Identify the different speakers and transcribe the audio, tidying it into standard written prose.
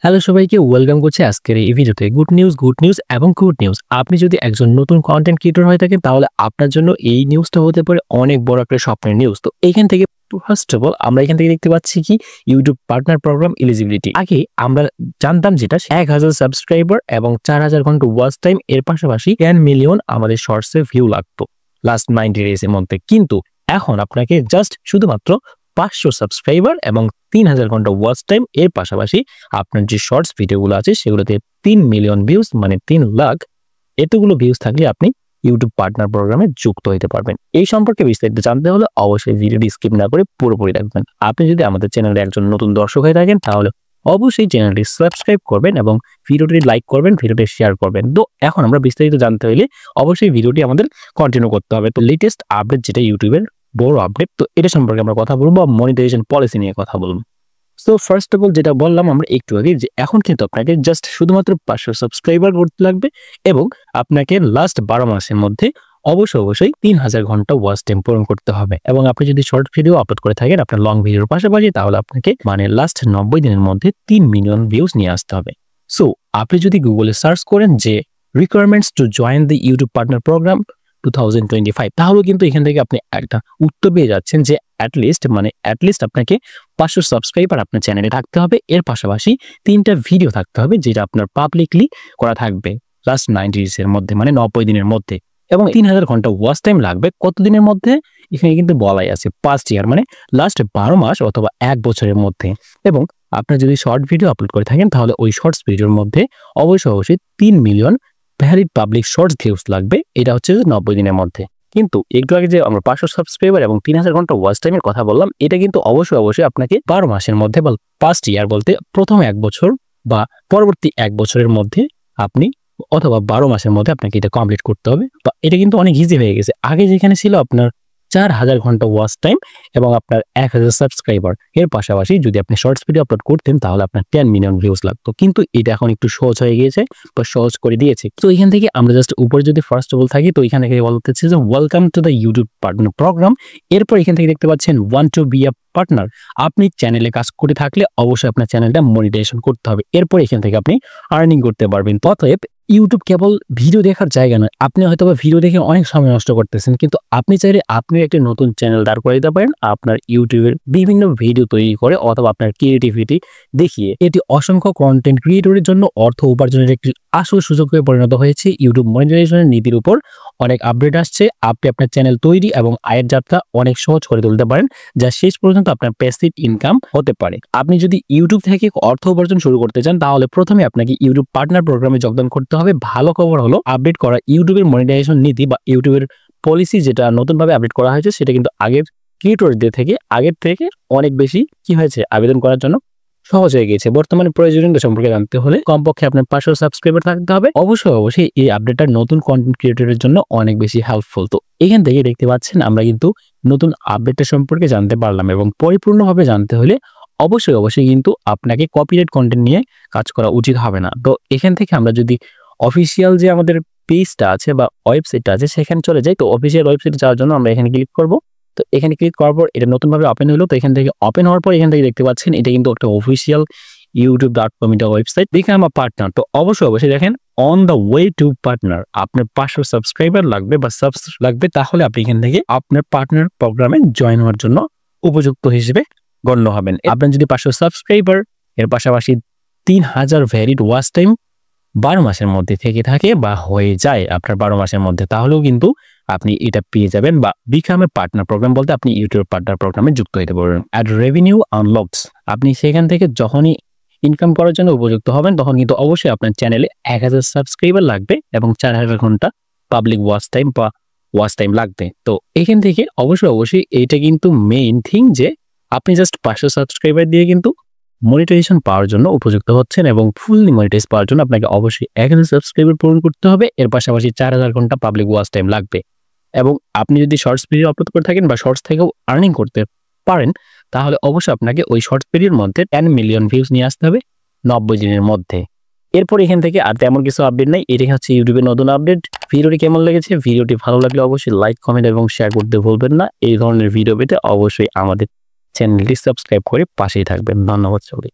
Speaker 1: Hello সবাইকে welcome করছি আজকের এই ভিডিওতে। গুড নিউজ এবং গুড নিউজ। আপনি যদি একজন নতুন কন্টেন্ট ক্রিয়েটর হয়ে থাকেন তাহলে আপনার জন্য এই নিউজটা হতে পারে অনেক বড় একটা স্বপ্নের নিউজ। তো এইখান থেকে ফার্স্ট অফ অল আমরা এখান থেকে দেখতে পাচ্ছি কি ইউটিউব পার্টনার প্রোগ্রাম এলিজিবিলিটি। আগে আমরা জানতাম যেটা 1000 সাবস্ক্রাইবার এবং 4000 ঘন্টা ওয়াচ টাইম, এর পাশাপাশি 10 মিলিয়ন আমাদের শর্টসে ভিউ লাগতো লাস্ট 90 ডেজ এর মধ্যে। কিন্তু এখন আপনাকে জাস্ট শুধুমাত্র 500 সাবস্ক্রাইবার এবং 3000 ঘন্টা ওয়াচ টাইম, এর পাশাপাশি আপনার যে শর্টস ভিডিওগুলো আছে সেগুলোতে 3 মিলিয়ন ভিউজ মানে 3 লাখ এতগুলো ভিউজ থাকলে আপনি ইউটিউব পার্টনার প্রোগ্রামে যুক্ত হতে পারবেন। এই সম্পর্কে বিস্তারিত জানতে হলে অবশ্যই ভিডিওটি স্কিপ না করে পুরোপুরি দেখবেন। আপনি যদি আমাদের চ্যানেলে একজন নতুন দর্শক হয়ে থাকেন তাহলে অবশ্যই চ্যানেলটি সাবস্ক্রাইব করবেন এবং ভিডিওটি লাইক করবেন, ভিডিওটি শেয়ার করবেন। তো এখন আমরা বিস্তারিত জানতে হলে অবশ্যই ভিডিওটি আমাদের কন্টিনিউ করতে হবে। তো লেটেস্ট আপডেট যেটা ইউটিউবের বড় আপডেট, তো এটা সম্পর্কে আমরা কথা বলবো, মনিটাইজেশন পলিসি নিয়ে কথা বলবো। সো ফার্স্ট অফ অল যেটা বললাম আমরা একটু আগে, যে এখন কিন্তু আপনাকে জাস্ট শুধুমাত্র 500 সাবস্ক্রাইবার করতে লাগবে এবং আপনাকে লাস্ট 12 মাসের মধ্যে অবশ্যই 3000 ঘন্টা ওয়াচ টাইম পূরণ করতে হবে। এবং আপনি যদি শর্ট ভিডিও আপলোড করে থাকেন আপনার লং ভিডিওর পাশাপাশি, তাহলে আপনাকে লাস্ট 90 দিনের মধ্যে 3 মিলিয়ন ভিউজ নিয়ে আসতে হবে। সো আপনি যদি গুগলে সার্চ করেন যে requirements to join the YouTube partner program 2025, তাহলে কিন্তু এখান থেকে আপনি একটা উত্তর পেয়ে যাচ্ছেন যে অ্যাটলিস্ট আপনাকে 500 সাবস্ক্রাইবার আপনার চ্যানেলে থাকতে হবে, এর পাশাপাশি 3টা ভিডিও থাকতে হবে যেটা আপনার পাবলিকলি করা থাকবে লাস্ট 90 ডেজ এর মধ্যে, 90 দিনের মধ্যে, এবং 3000 ঘন্টা ওয়াচ টাইম লাগবে কত দিনের মধ্যে, এখানে কিন্তু বলাই আছে 5 ইয়ার, লাস্ট 12 মাস অথবা 1 বছরের মধ্যে। এবং আপনার যদি শর্ট ভিডিও আপলোড করে থাকেন তাহলে ওই শর্টস ভিডিওর মধ্যে অবশ্যই 3 million valid public shorts views লাগবে, এটা হচ্ছে 90 দিনের মধ্যে। কিন্তু একটু আগে যে আমরা 500 সাবস্ক্রাইবার এবং 3000 ঘন্টা ওয়াচ টাইমের কথা বললাম, এটা কিন্তু অবশ্যই আপনাকে 12 মাসের মধ্যে বা ফার্স্ট ইয়ার বলতে প্রথম 1 বছর বা পরবর্তী 1 বছরের মধ্যে আপনি, অথবা 12 মাসের মধ্যে আপনাকে এটা কমপ্লিট করতে হবে। বা এটা কিন্তু অনেক ইজি হয়ে গেছে। আগে যেখানে ছিল আপনার 4000 ঘন্টা ওয়াচ টাইম এবং আপনার 1000 সাবস্ক্রাইবার, এর পাশাপাশি যদি আপনি শর্টস ভিডিও আপলোড করতেন তাহলে আপনার 10 মিলিয়ন ভিউজ লাগতো। কিন্তু এটা এখন একটু সহজ হয়ে গিয়েছে বা সহজ করে দিয়েছে। তো এখান থেকে আমরা জাস্ট উপরে যদি ফার্স্ট অফ অল থাকি, তো এখান থেকে বলতেছে যে welcome to the YouTube partner program. এরপর এখান থেকে দেখতে পাচ্ছেন want to be a partner. আপনি চ্যানেলে কাজ করে থাকলে অবশ্যই আপনার চ্যানেলটা মনিটাইজেশন করতে হবে, এরপর এখান থেকে আপনি আর্নিং করতে পারবেন। অতএব ইউটিউব কেবল ভিডিও দেখার জায়গা নয়। আপনি হয়তো বা ভিডিও দেখে অনেক সময় নষ্ট করতেছেন, কিন্তু আপনি চাইলে আপনি একটা নতুন চ্যানেল দাঁড় করে দিতে পারেন আপনার ইউটিউবের বিভিন্ন ভিডিও তৈরি করে অথবা আপনার ক্রিয়েটিভিটি দেখিয়ে। এটি অসংখ্য কন্টেন্ট ক্রিয়েটরের জন্য অর্থ উপার্জনের একটি আসল সুযোগ হয়ে পরিণত হয়েছে। ইউটিউব মনিটাইজেশনের নীতির উপর অনেক আপডেট আসছে। আপনি আপনার চ্যানেল তৈরি এবং আয়ের যাত্রা অনেক সহজ করে তুলতে পারেন, যা শেষ পর্যন্ত আপনার প্যাসিভ ইনকাম হতে পারে। আপনি যদি ইউটিউব থেকে অর্থ উপার্জন শুরু করতে চান তাহলে প্রথমে আপনাকে ইউটিউব পার্টনার প্রোগ্রামে যোগদান করতে হবে। ভালো খবর হলো আপডেট করা ইউটিউবের মনিটাইজেশন নীতি বা ইউটিউবের পলিসি যেটা নতুনভাবে আপডেট করা হয়েছে, সেটা কিন্তু আগের থেকে অনেক বেশি কি হয়েছে, আবেদন করার জন্য সহজ হয়ে গেছে। বর্তমানে প্রয়োজনীয়তা সম্পর্কে জানতে হলে কমপক্ষে আপনার 500 সাবস্ক্রাইবার থাকতে হবে। অবশ্যই এই আপডেটটা নতুন কন্টেন্ট ক্রিয়েটরের জন্য অনেক বেশি হেল্পফুল। তো এখান থেকে দেখতে পাচ্ছেন আমরা কিন্তু নতুন আপডেটটা সম্পর্কে জানতে পারলাম, এবং পরিপূর্ণভাবে জানতে হলে অবশ্যই কিন্তু আপনাকে কপিরাইট কন্টেন্ট নিয়ে কাজ করা উচিত হবে না। তো এখান থেকে আমরা যদি অফিসিয়াল যে আমাদের পেজটা আছে বা ওয়েবসাইটটা আছে সেখানে চলে যাই, তো অফিসিয়াল ওয়েবসাইটে যাওয়ার জন্য আমরা এখানে ক্লিক করব। তো এখানে ক্লিক করার পর এটা নতুনভাবে ওপেন হলো। তো এখান থেকে ওপেন হওয়ার পর এখান থেকে দেখতে পাচ্ছেন এটা কিন্তু একটা অফিসিয়াল youtube.com এটা ওয়েবসাইট। Become a partner. তো অবশ্যই দেখেন on the way to partner. আপনার 500 সাবস্ক্রাইবার লাগবে বা সাবস লাগবে, তাহলে আপনি এখান থেকে আপনার পার্টনার প্রোগ্রামে জয়েন হওয়ার জন্য উপযুক্ত হিসেবে গণ্য হবেন। আপনার যদি 500 সাবস্ক্রাইবার এর পাশাপাশি 3000 ভ্যালিড ওয়াচ টাইম 12 মাসের মধ্যে থেকে থাকে বা হয়ে যায় আপনার 12 মাসের মধ্যে, তাহলেও কিন্তু আপনি এটা পেয়ে যাবেন। বা বিকাম এ পার্টনার প্রোগ্রাম বলতে আপনি ইউটিউব পার্টনার প্রোগ্রামে যুক্ত হতে পারবেন। Ad revenue unlocks. আপনি সেখান থেকে যখনই ইনকাম করার জন্য উপযুক্ত হবেন তখন কিন্তু অবশ্যই আপনার চ্যানেলে 1000 সাবস্ক্রাইবার লাগবে এবং 4000 ঘন্টা পাবলিক ওয়াচ টাইম লাগবে। তো এখান থেকে অবশ্যই এইটা কিন্তু মেইন থিং যে আপনি জাস্ট 500 সাবস্ক্রাইবার দিয়ে কিন্তু মনিটাইজেশন পাওয়ার জন্য উপযুক্ত হচ্ছেন, এবং ফুললি মনিটাইজ পাওয়ার জন্য আপনাকে অবশ্যই 1000 সাবস্ক্রাইবার পূরণ করতে হবে। এর পাশাপাশি 4000 ঘন্টা পাবলিক ওয়াচ টাইম লাগবে। এবং আপনি যদি শর্টস ভিডিও আপলোড করে থাকেন বা শর্টস থেকেও আর্নিং করতে পারেন, তাহলে অবশ্যই আপনাকে ওই শর্টস ভিডিওর মধ্যে 10 মিলিয়ন ভিউজ নিয়ে আসতে হবে 90 দিনের মধ্যে। এরপর এখান থেকে আর তেমন কিছু আপডেট নাই। এটাই হচ্ছে ইউটিউবের নতুন আপডেট। ভিডিওটি কেমন লেগেছে? ভিডিওটি ভালো লাগলে অবশ্যই লাইক, কমেন্ট এবং শেয়ার করতে ভুলবেন না। এই ধরনের ভিডিও পেতে অবশ্যই আমাদের চ্যানেলটি সাবস্ক্রাইব করে পাশেই থাকবেন। ধন্যবাদ সবাই।